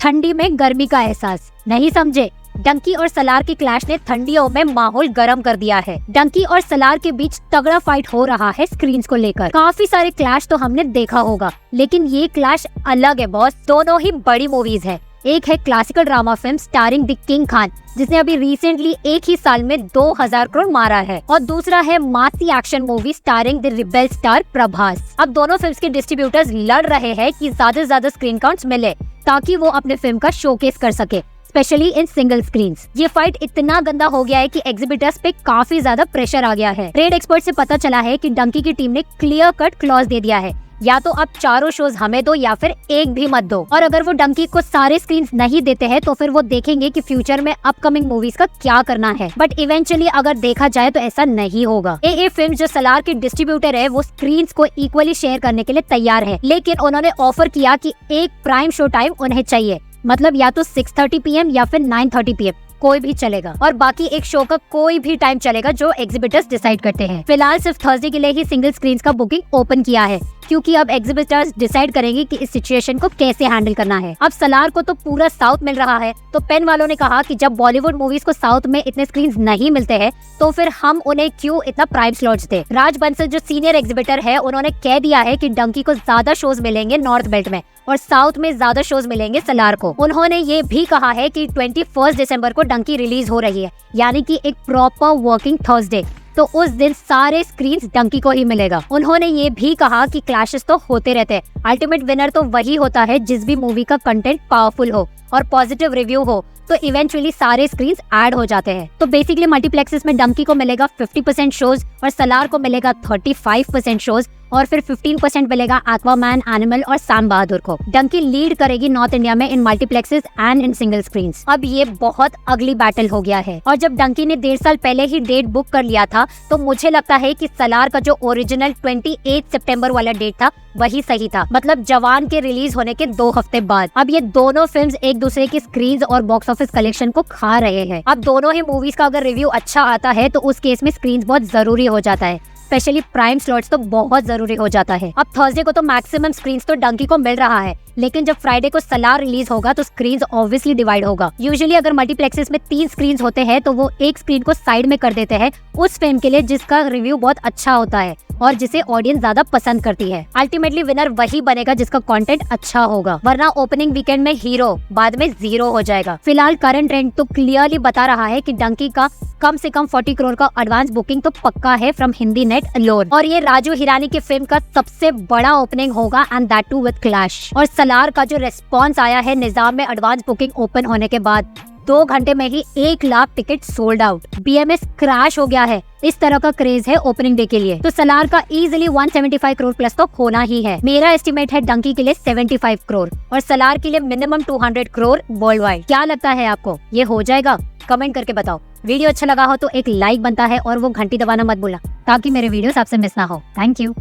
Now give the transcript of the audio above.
ठंडी में गर्मी का एहसास नहीं समझे। डंकी और सलार की क्लैश ने ठंडियों में माहौल गर्म कर दिया है। डंकी और सलार के बीच तगड़ा फाइट हो रहा है स्क्रीन्स को लेकर। काफी सारे क्लैश तो हमने देखा होगा, लेकिन ये क्लैश अलग है बॉस। दोनों ही बड़ी मूवीज है। एक है classical drama film starring the king Khan, जिसने अभी रिसेंटली एक ही साल में 2000 करोड़ मारा है, और दूसरा है मासी action movie starring the rebel star Prabhas. अब दोनों फिल्म्स के डिस्ट्रीब्यूटर्स लड़ रहे हैं कि ज्यादा से ज्यादा स्क्रीन काउंट्स मिले ताकि वो अपने फिल्म का शोकेस कर सके, स्पेशली इन सिंगल स्क्रीन्स। ये फाइट इतना गंदा हो गया है कि एग्जिबिटर्स पे काफी ज्यादा प्रेशर आ गया है। ट्रेड एक्सपर्ट से पता चला है कि डंकी की टीम ने क्लियर कट क्लॉज दे दिया है, या तो आप चारों शोज हमें दो या फिर एक भी मत दो। और अगर वो डंकी को सारे स्क्रीन्स नहीं देते हैं तो फिर वो देखेंगे कि फ्यूचर में अपकमिंग मूवीज का क्या करना है। बट इवेंचुअली अगर देखा जाए तो ऐसा नहीं होगा। ए फिल्म जो सलार की डिस्ट्रीब्यूटर है, वो स्क्रीन्स को इक्वली शेयर करने के लिए तैयार है, लेकिन उन्होंने ऑफर किया कि एक प्राइम शो टाइम उन्हें चाहिए। मतलब या तो 6:30 PM या फिर 9:30 PM, कोई भी चलेगा, और बाकी एक शो का कोई भी टाइम चलेगा जो एग्जिबिटर्स डिसाइड करते हैं। फिलहाल सिर्फ थर्सडे के लिए ही सिंगल स्क्रीन्स का बुकिंग ओपन किया है, क्योंकि अब एग्जिबिटर्स डिसाइड करेंगे कि इस सिचुएशन को कैसे हैंडल करना है। अब सलार को तो पूरा साउथ मिल रहा है, तो पेन वालों ने कहा कि जब बॉलीवुड मूवीज को साउथ में इतने स्क्रीन्स नहीं मिलते हैं, तो फिर हम उन्हें क्यों इतना प्राइम स्लॉट्स दे। राज बंसल जो सीनियर एग्जिबिटर है, उन्होंने कह दिया है कि डंकी को ज्यादा शोज मिलेंगे नॉर्थ बेल्ट में और साउथ में ज्यादा शोज मिलेंगे सलार को। उन्होंने ये भी कहा है कि 21 दिसंबर को डंकी रिलीज हो रही है, यानी कि एक प्रॉपर वर्किंग थर्सडे, तो उस दिन सारे स्क्रीन्स डंकी को ही मिलेगा। उन्होंने ये भी कहा कि क्लैशेस तो होते रहते हैं, अल्टीमेट विनर तो वही होता है जिस भी मूवी का कंटेंट पावरफुल हो और पॉजिटिव रिव्यू हो, तो इवेंचुअली सारे स्क्रीन्स ऐड हो जाते हैं। तो बेसिकली मल्टीप्लेक्सेस में डंकी को मिलेगा 50% शोज और सलार को मिलेगा 35% शोज, और फिर 15% मिलेगा एक्वामैन, एनिमल और सैम बहादुर को। डंकी लीड करेगी नॉर्थ इंडिया में in multiplexes and in single screens. अब ये बहुत अगली बैटल हो गया है, और जब डंकी ने 1.5 साल पहले ही डेट बुक कर लिया था, तो मुझे लगता है कि सलार का जो ओरिजिनल 28 सितंबर वाला डेट था वही सही था, मतलब जवान के रिलीज होने के 2 हफ्ते बाद। अब ये दोनों फिल्म्स एक दूसरे की स्क्रीन्स और बॉक्स ऑफिस कलेक्शन को खा रहे हैं। अब दोनों ही मूवीज का अगर रिव्यू अच्छा आता है तो उस केस में स्क्रीन्स बहुत जरूरी हो जाता है, स्पेशली प्राइम स्लॉट्स तो बहुत जरूरी हो जाता है। अब थर्सडे को तो मैक्सिमम स्क्रीन्स तो डंकी को मिल रहा है, लेकिन जब फ्राइडे को सलार रिलीज होगा तो स्क्रीन्स ऑब्वियसली डिवाइड होगा। यूजुअली अगर मल्टीप्लेक्सेस में 3 स्क्रीन्स होते हैं तो वो एक स्क्रीन को साइड में कर देते हैं उस फिल्म के लिए जिसका रिव्यू बहुत अच्छा होता है और जिसे ऑडियंस ज्यादा पसंद करती है। अल्टीमेटली विनर वही बनेगा जिसका कंटेंट अच्छा होगा, वरना ओपनिंग वीकेंड में हीरो बाद में 0 हो जाएगा। फिलहाल करंट ट्रेंड तो क्लियरली बता रहा है कि डंकी का कम से कम 40 करोड़ का एडवांस बुकिंग तो पक्का है फ्रॉम हिंदी नेट अलोन, और ये राजू हिरानी की फिल्म का सबसे बड़ा ओपनिंग होगा, and that too with clash. और सलार का जो रेस्पॉन्स आया है निजाम में एडवांस बुकिंग ओपन होने के बाद, 2 घंटे में ही 1 lakh ticket sold out. BMS crash हो गया है। इस तरह का क्रेज है ओपनिंग डे के लिए, तो सलार का इजीली 175 करोड़ प्लस तो होना ही है। मेरा एस्टिमेट है डंकी के लिए 75 करोड़ और सलार के लिए मिनिमम 200 करोड़ वर्ल्ड वाइड। क्या लगता है आपको, ये हो जाएगा? कमेंट करके बताओ। वीडियो अच्छा लगा हो तो एक लाइक बनता है, और वो घंटी दबाना मत भूलना ताकि मेरे वीडियोस आपसे मिस ना हो। Thank you.